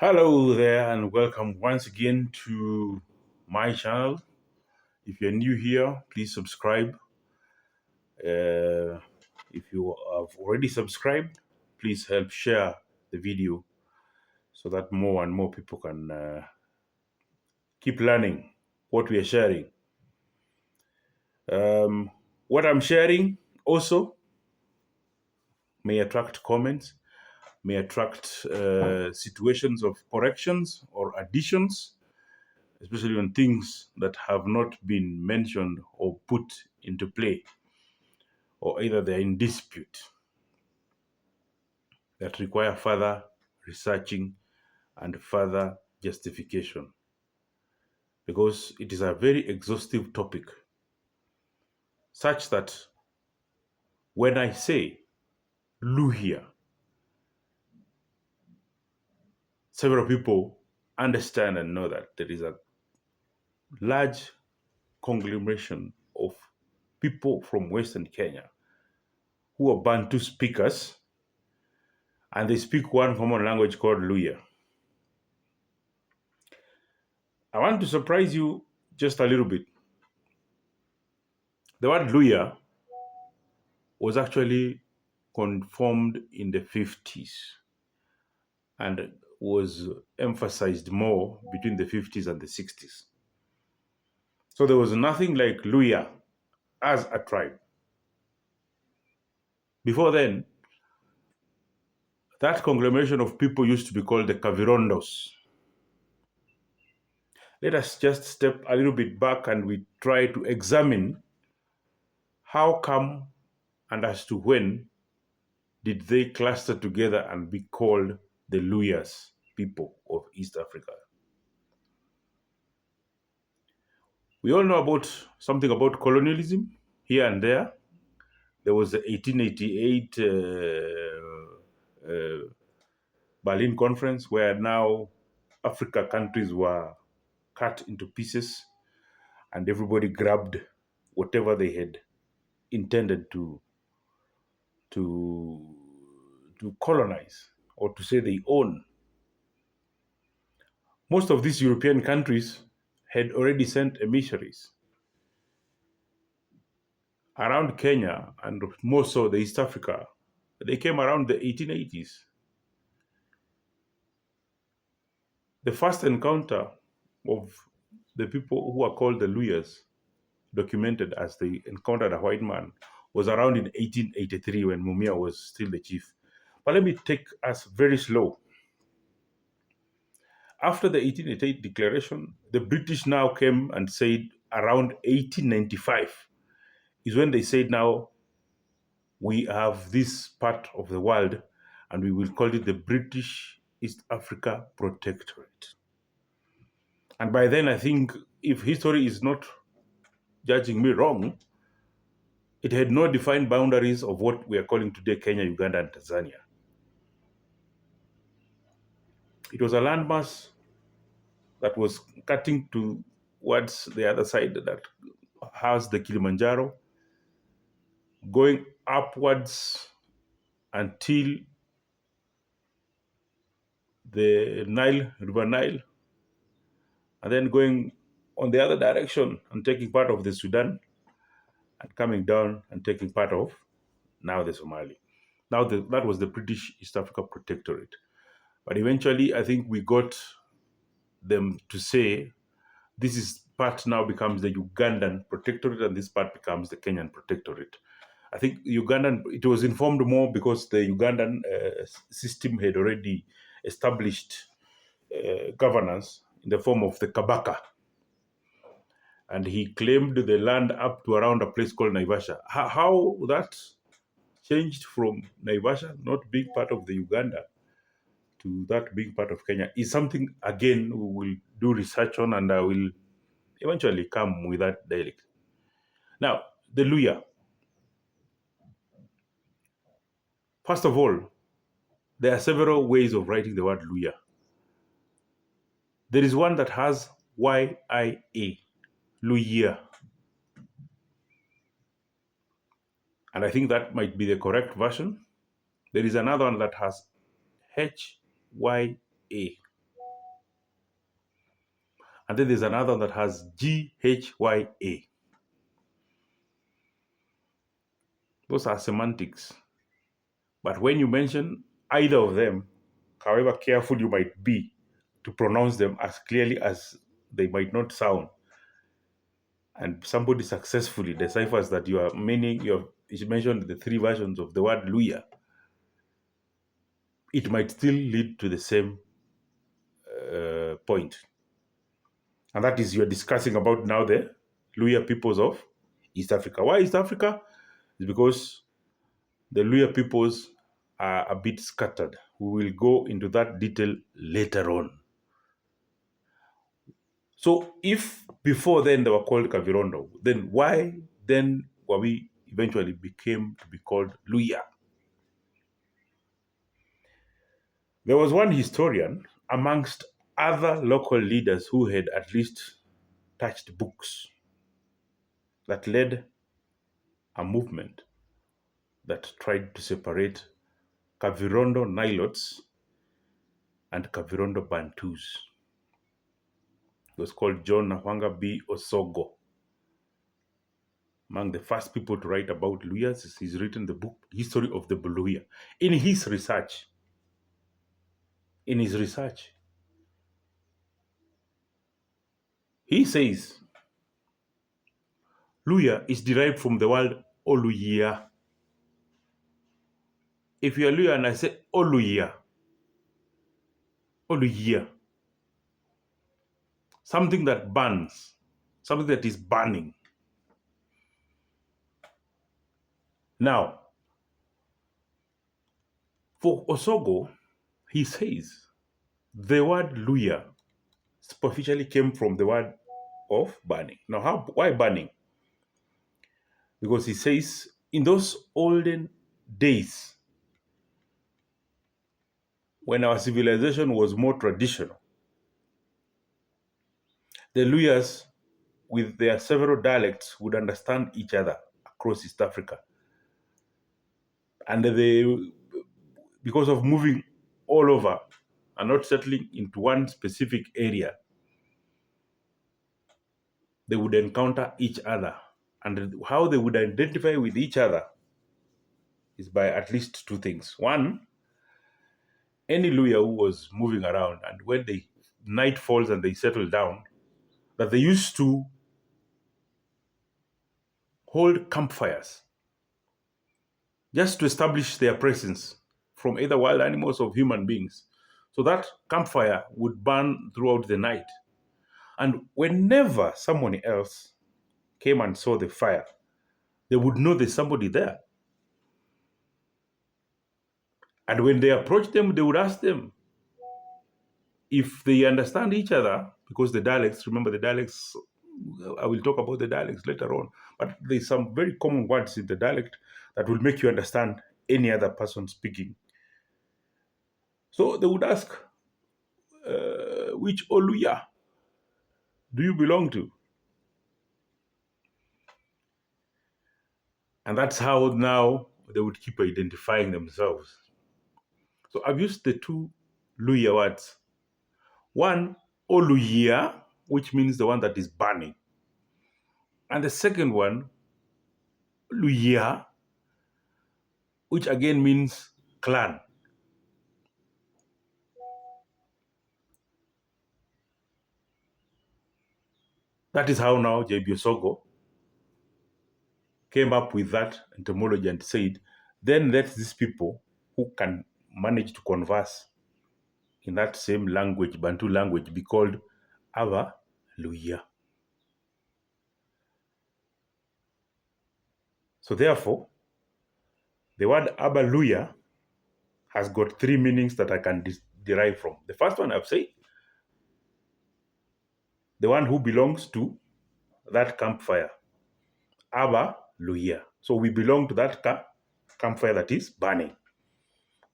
Hello there and welcome once again to my channel. If you're new here, please subscribe. If you have already subscribed, please help share the video so that more and more people can keep learning what we are sharing. What I'm sharing also may attract comments, may attract situations of corrections or additions, especially on things that have not been mentioned or put into play, or either they're in dispute that require further researching and further justification, because it is a very exhaustive topic, such that when I say Luhya, several people understand and know that there is a large conglomeration of people from Western Kenya who are Bantu speakers, and they speak one common language called Luhya. I want to surprise you just a little bit. The word Luhya was actually conformed in the 50s and was emphasized more between the 50s and the 60s. So there was nothing like Luhya as a tribe. Before then, that conglomeration of people used to be called the Kavirondos. Let us just step a little bit back and we try to examine how come and as to when did they cluster together and be called the Luhyas, people of East Africa. We all know about something about colonialism here and there. There was the 1888 Berlin Conference, where now Africa countries were cut into pieces and everybody grabbed whatever they had intended to colonize, or to say they own. Most of these European countries had already sent emissaries around Kenya, and more so the East Africa. They came around the 1880s. The first encounter of the people who are called the Luyas, documented as they encountered a white man, was around in 1883 when Mumia was still the chief. But let me take us very slow. After the 1888 declaration, the British now came and said around 1895 is when they said, now we have this part of the world and we will call it the British East Africa Protectorate. And by then, I think, if history is not judging me wrong, it had no defined boundaries of what we are calling today Kenya, Uganda, and Tanzania. It was a landmass that was cutting towards the other side that has the Kilimanjaro, going upwards until the River Nile, and then going on the other direction and taking part of the Sudan, and coming down and taking part of now the Somali. Now that was the British East Africa Protectorate. But eventually, I think we got them to say this is part now becomes the Ugandan Protectorate and this part becomes the Kenyan Protectorate. I think Ugandan, it was informed more because the Ugandan system had already established governance in the form of the Kabaka. And he claimed the land up to around a place called Naivasha. How that changed from Naivasha, not being part of the Uganda, to that being part of Kenya is something, again, we will do research on, and I will eventually come with that dialect. Now, the Luhya. First of all, there are several ways of writing the word Luhya. There is one that has Y-I-A, Luyia. And I think that might be the correct version. There is another one that has H-Y-A. And then there's another that has GHYA. Those are semantics. But when you mention either of them, however careful you might be to pronounce them as clearly as they might not sound, and somebody successfully deciphers that you mentioned the three versions of the word Luyia, it might still lead to the same point. And that is, you're discussing about now the Luyia peoples of East Africa. Why East Africa? It's because the Luyia peoples are a bit scattered. We will go into that detail later on. So if before then they were called Kavirondo, then why then were we eventually became to be called Luyia? There was one historian amongst other local leaders who had at least touched books that led a movement that tried to separate Kavirondo Nilotes and Kavirondo Bantus. It was called John Nahwanga B. Osogo. Among the first people to write about Luhyas, he's written the book History of the Abaluhyas. In his research, he says Luhya is derived from the word Oluhya. If you're Luhya and I say Oluhya, something that burns, something that is burning. Now, for Osogo, he says the word Luhya superficially came from the word of burning. Now, why burning? Because he says in those olden days, when our civilization was more traditional, the Luhyas, with their several dialects, would understand each other across East Africa. And because of moving all over and not settling into one specific area, they would encounter each other. And how they would identify with each other is by at least two things. One, any Luhya who was moving around, and when night falls and they settle down, that they used to hold campfires just to establish their presence from either wild animals or human beings. So that campfire would burn throughout the night. And whenever someone else came and saw the fire, they would know there's somebody there. And when they approached them, they would ask them if they understand each other, because the dialects, remember the dialects, I will talk about the dialects later on, but there's some very common words in the dialect that will make you understand any other person speaking. So they would ask, which Oluya do you belong to? And that's how now they would keep identifying themselves. So I've used the two Luhya words. One, Oluya, which means the one that is burning. And the second one, Luyia, which again means clan. That is how now J.B. Osogo came up with that etymology and said, then let these people who can manage to converse in that same language, Bantu language, be called Abaluhyas. So therefore, the word Abaluhyas has got three meanings that I can derive from. The first one I've said, the one who belongs to that campfire, Abaluhyas. So we belong to that campfire that is burning.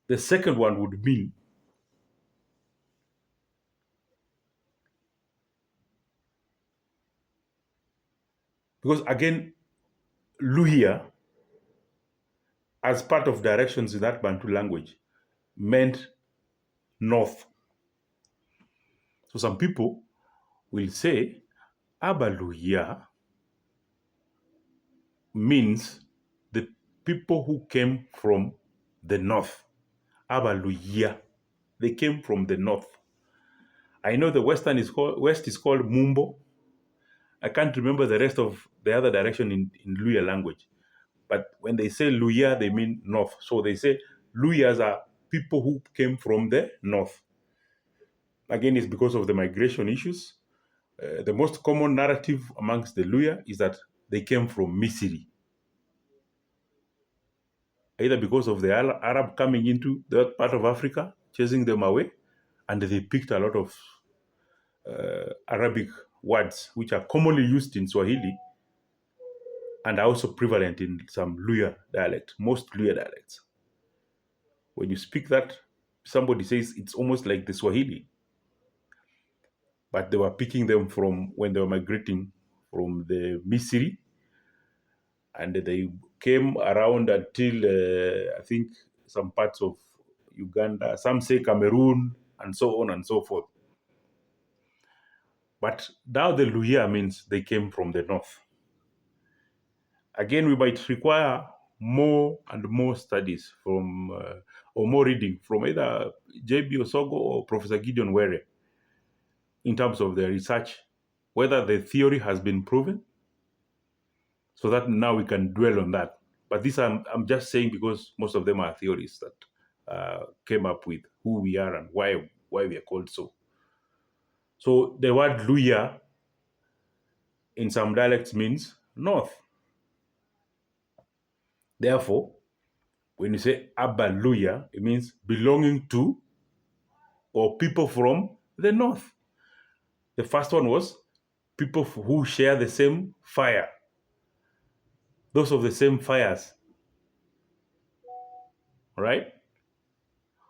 The second one would mean because again, Luhya, as part of directions in that Bantu language, meant north. So some people will say Abaluhya means the people who came from the north. Abaluhya, they came from the north. I know the west is called Mumbo. I can't remember the rest of the other direction in Luhya language. But when they say Luyia, they mean north. So they say Luyas are people who came from the north. Again, it's because of the migration issues. The most common narrative amongst the Luya is that they came from Misiri, either because of the Arab coming into that part of Africa, chasing them away, and they picked a lot of Arabic words which are commonly used in Swahili and are also prevalent in some Luya dialect, most Luya dialects. When you speak that, somebody says it's almost like the Swahili, but they were picking them from when they were migrating from the Misri, and they came around until I think some parts of Uganda, some say Cameroon, and so on and so forth. But now the Luhya means they came from the north. Again, we might require more and more studies from, or more reading from either J.B. Osogo or Professor Gideon Were in terms of their research, whether the theory has been proven, so that now we can dwell on that. But this I'm just saying because most of them are theories that came up with who we are and why we are called so. So the word Luhya in some dialects means north. Therefore, when you say Abaluhya, it means belonging to or people from the north. The first one was people who share the same fire, those of the same fires, right?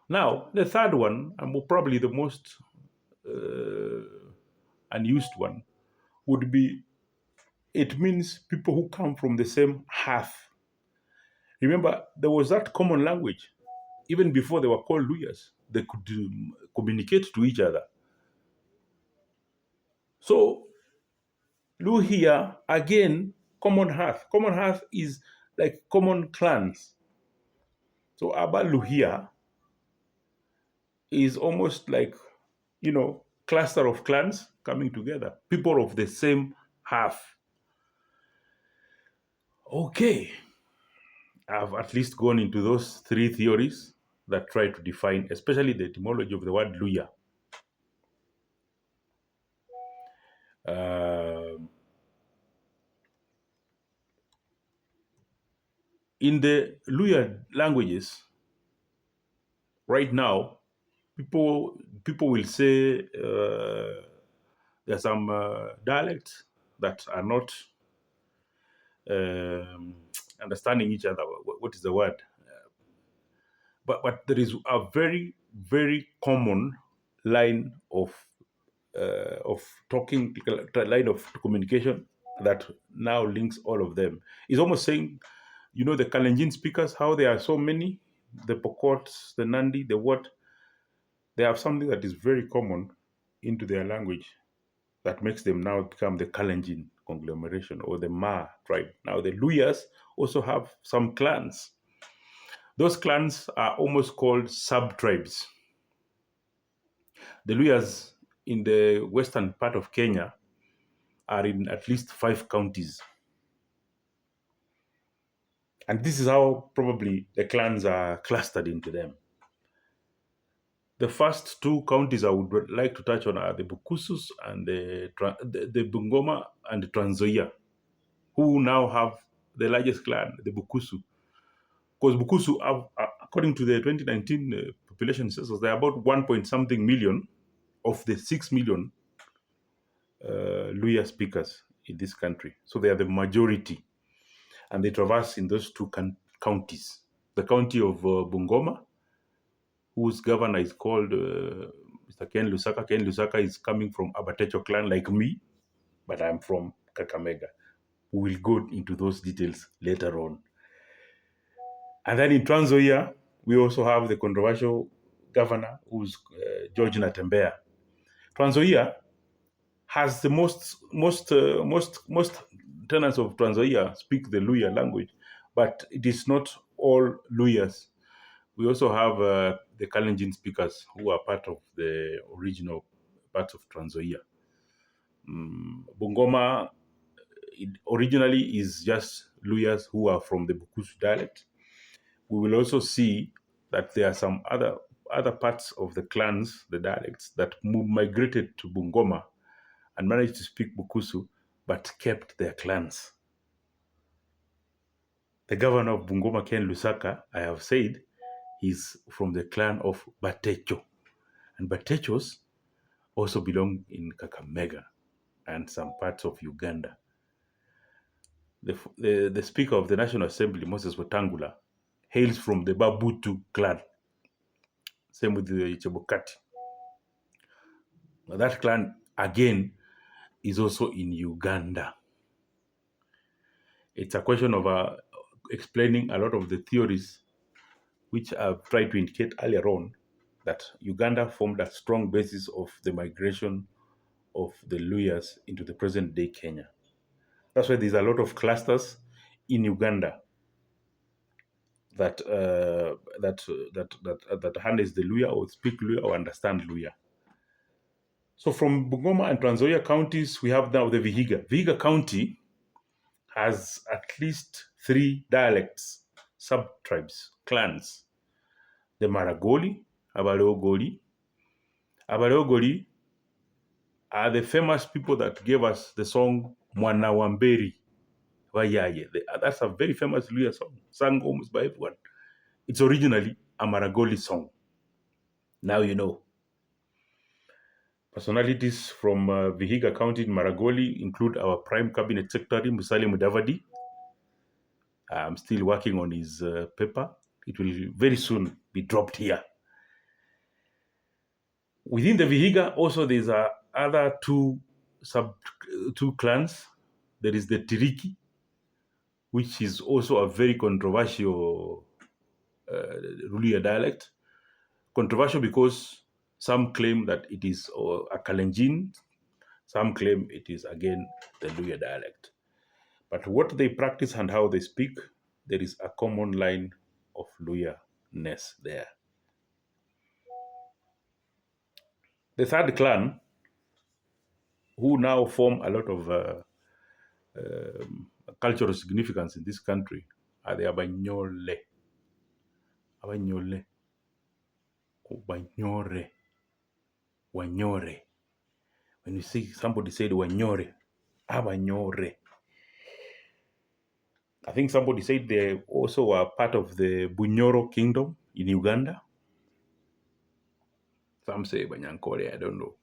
Now, the third one, and probably the most unused one, would be it means people who come from the same hearth. Remember, there was that common language. Even before they were called Luyas, they could communicate to each other. So, Luhya, again, common hearth. Common hearth is like common clans. So, Abaluhya is almost like, cluster of clans coming together, people of the same hearth. Okay, I've at least gone into those three theories that try to define, especially the etymology of the word Luya. In the Luya languages, right now, people will say there are some dialects that are not understanding each other. What is the word? But there is a very, very common line of talking, line of communication that now links all of them. It's almost saying, the Kalenjin speakers, how there are so many, the Pokots, the Nandi, the what, they have something that is very common into their language that makes them now become the Kalenjin conglomeration or the Ma tribe. Now the Luyas also have some clans. Those clans are almost called sub-tribes. The Luyas in the western part of Kenya are in at least 5 counties. And this is how probably the clans are clustered into them. The first 2 counties I would like to touch on are the Bukusus and the Bungoma and the Trans Nzoia, who now have the largest clan, the Bukusu. Because Bukusu, according to the 2019 population census, there are about 1 point something million of the 6 million Luya speakers in this country. So they are the majority. And they traverse in those 2 counties. The county of Bungoma, whose governor is called Mr. Ken Lusaka. Ken Lusaka is coming from Abatecho clan like me, but I'm from Kakamega. We will go into those details later on. And then in Trans Nzoia, we also have the controversial governor, who's George Natembea. Trans Nzoia has the most tenants of Tanzania speak the Luhya language, but it is not all Luyas. We also have the Kalenjin speakers who are part of the original parts of Tanzania. Bungoma originally is just Luyas who are from the Bukusu dialect. We will also see that there are some other parts of the clans, the dialects, that migrated to Bungoma and managed to speak Bukusu, but kept their clans. The governor of Bungoma, Ken Lusaka, I have said, he's from the clan of Batecho. And Batechos also belong in Kakamega and some parts of Uganda. The Speaker of the National Assembly, Moses Wetangula, hails from the Babutu clan. Same with the Chebukati. That clan, again, is also in Uganda. It's a question of explaining a lot of the theories which I've tried to indicate earlier on, that Uganda formed a strong basis of the migration of the Luhyas into the present day Kenya. That's why there's a lot of clusters in Uganda that harness the Luhya or speak Luhya or understand Luhya. So from Bungoma and Trans Nzoia counties, we have now the Vihiga. Vihiga County has at least 3 dialects, sub-tribes, clans. The Maragoli, Abaluhyas. Abaluhyas are the famous people that gave us the song Mwana Wamberi Wayaye. That's a very famous Luhya song, sung almost by everyone. It's originally a Maragoli song. Now you know. Personalities from Vihiga County in Maragoli include our Prime Cabinet Secretary, Musalia Mudavadi. I'm still working on his paper. It will very soon be dropped here. Within the Vihiga, also there's other two clans. There is the Tiriki, which is also a very controversial Luhya dialect. Controversial because some claim that it is a Kalenjin, some claim it is again the Luhya dialect. But what they practice and how they speak, there is a common line of Luhya-ness there. The third clan, who now form a lot of cultural significance in this country, are the Abanyole. Abanyole. Wanyore. Wanyore. When you see somebody said Wanyore, Abanyore. I think somebody said they also were part of the Bunyoro kingdom in Uganda. Some say Banyankore, I don't know.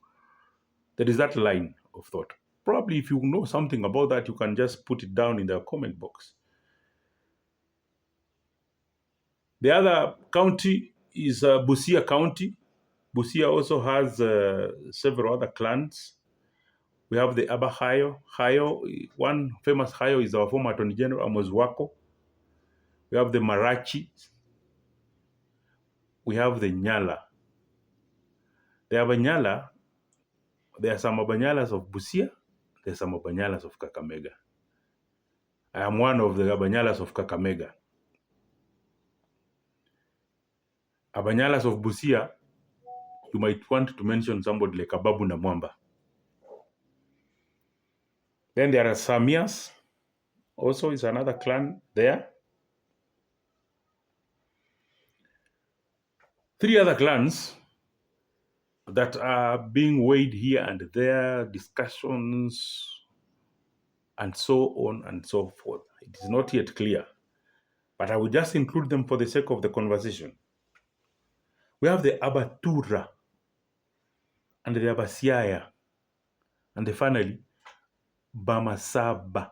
There is that line of thought. Probably if you know something about that, you can just put it down in the comment box. The other county is Busia County. Busia also has several other clans. We have the Abahayo. One famous Hayo is our former Attorney General, Amos Wako. We have the Marachi. We have the Nyala. The Abanyala, there are some Abanyalas of Busia, there are some Abanyalas of Kakamega. I am one of the Abanyalas of Kakamega. Abanyalas of Busia, you might want to mention somebody like Ababu Namwamba. Then there are Samias, also is another clan there. 3 other clans that are being weighed here and there, discussions, and so on and so forth. It is not yet clear, but I will just include them for the sake of the conversation. We have the Abatura and the Abasiaya, and finally, Bamasaba,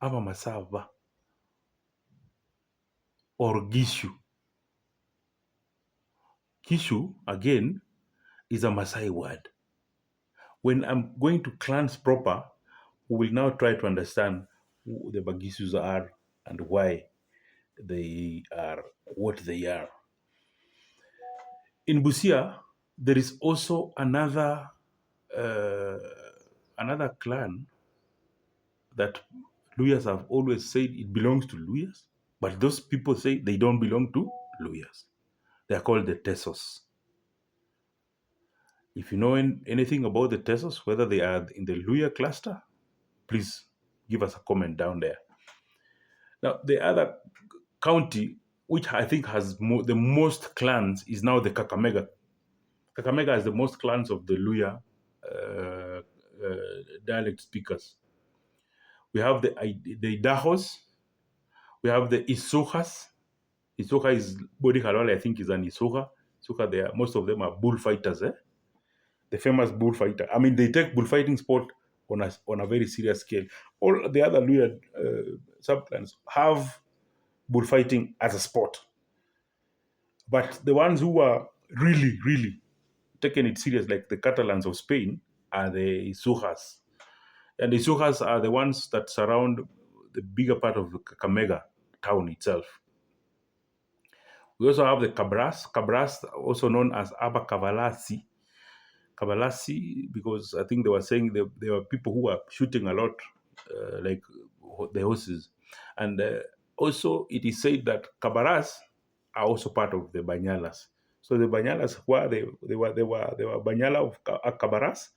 Abamasaba, or Gishu. Gishu, again, is a Maasai word. When I'm going to clans proper, we will now try to understand who the Bagisus are and why they are what they are. In Busia, there is also another another clan that Luyas have always said it belongs to Luyas, but those people say they don't belong to Luyas. They are called the Tesos. If you know anything about the Tesos, whether they are in the Luhya cluster, please give us a comment down there. Now, the other county, which I think has the most clans, is now the Kakamega. Kakamega has the most clans of the Luhya dialect speakers. We have the Idahos, we have the Isuhas. Isuha is Bodi Halwale, I think, is an Isuha. Isuha, most of them are bullfighters, the famous bullfighter. I mean, they take bullfighting sport on a very serious scale. All the other Luhya subclans have bullfighting as a sport. But the ones who are really, really taking it serious, like the Catalans of Spain, are the Isujas. And the Isujas are the ones that surround the bigger part of the Kakamega town itself. We also have the Cabras. Cabras, also known as Abakavalasi. Kavalasi, because I think they were saying there were people who were shooting a lot, like the horses. And also, it is said that Kabaras are also part of the Banyalas. So the Banyalas they were Banyala of Kabaras,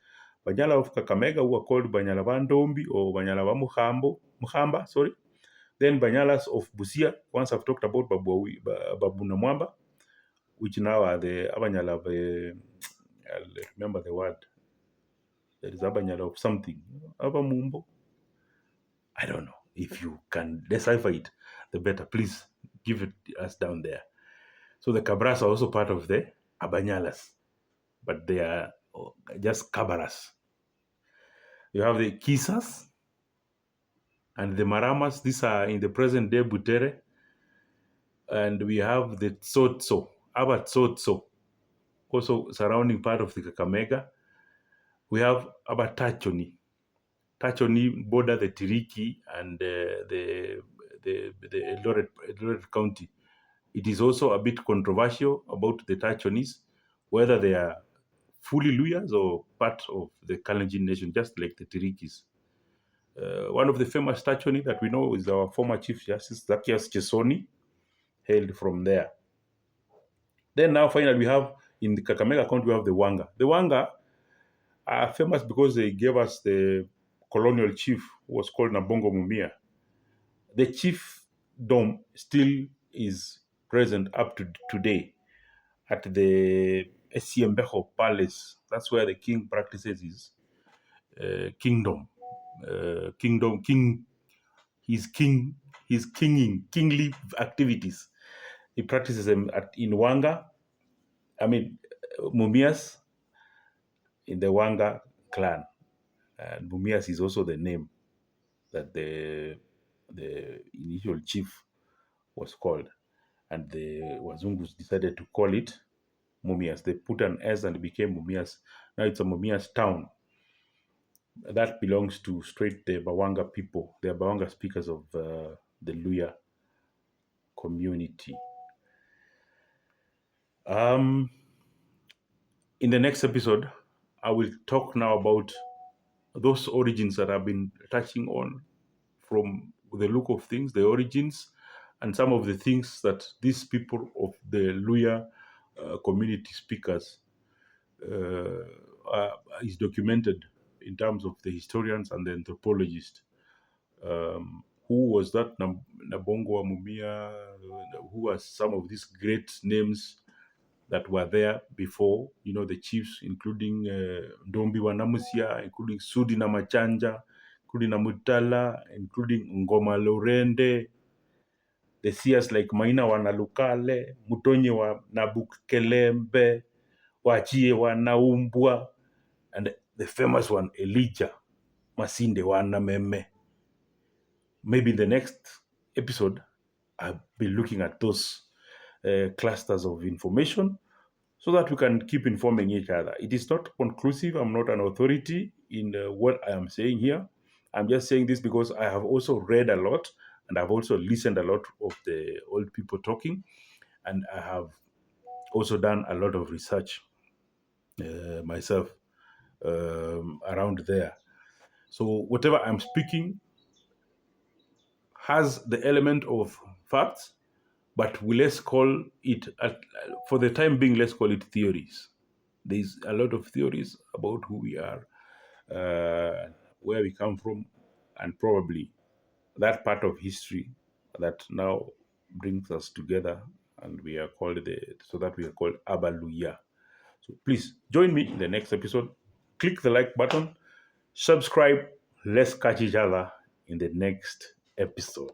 Banyala of Kakamega, who are called Banyala Vandombi or Banyala Muhamba, sorry. Then Banyalas of Busia, once I've talked about Babu Namwamba, which now are the Abanyala of, I'll remember the word. There is Abanyala of something. Abamumbo. I don't know. If you can decipher it, the better. Please give it us down there. So the Cabras are also part of the Abanyalas, but they are just Cabaras. You have the Kisas and the Maramas. These are in the present day Butere. And we have the Tsotso, Aba Tsotso, also surrounding part of the Kakamega. We have Aba Tachoni. Tachoni border the Tiriki and the Eldoret County. It is also a bit controversial about the Tachonis, whether they are fully Luyas or part of the Kalenjin nation, just like the Tirikis. One of the famous Tachoni that we know is our former Chief Justice, Zacchaeus Chesoni, hailed from there. Then now finally we have, in the Kakamega County, we have the Wanga. The Wanga are famous because they gave us the colonial chief who was called Nabongo Mumia. The chiefdom still is present up to today at the Esiembejo Palace. That's where the king practices his kingdom. His kingly activities. He practices them in Wanga. I mean, Mumias in the Wanga clan. And Mumias is also the name that the initial chief was called. And the Wazungus decided to call it Mumias. They put an S and it became Mumias. Now it's a Mumias town. That belongs to straight the Bawanga people. They are Bawanga speakers of the Luhya community. In the next episode, I will talk now about those origins that I've been touching on from the look of things, the origins, and some of the things that these people of the Luhya community speakers is documented in terms of the historians and the anthropologists. Who was that Nabongo Mumia? Who are some of these great names that were there before? You know, the chiefs, including Ndombi Wanamusia, including Sudi Namachanja, including Namutala, including Ngoma Lorende, the seers like Maina Wanalukale, Mutonye wa Nabukelembe, Wachie wa Naumbwa, and the famous one, Elijah Masinde wa Nameme. Maybe in the next episode, I'll be looking at those clusters of information so that we can keep informing each other. It is not conclusive. I'm not an authority in what I am saying here. I'm just saying this because I have also read a lot and I've also listened a lot of the old people talking, and I have also done a lot of research myself around there. So whatever I'm speaking has the element of facts, but let's call it, for the time being, let's call it theories. There's a lot of theories about who we are, where we come from, and probably that part of history that now brings us together, and we are called so that we are called Abaluhyas. So please join me in the next episode. Click the like button, subscribe. Let's catch each other in the next episode.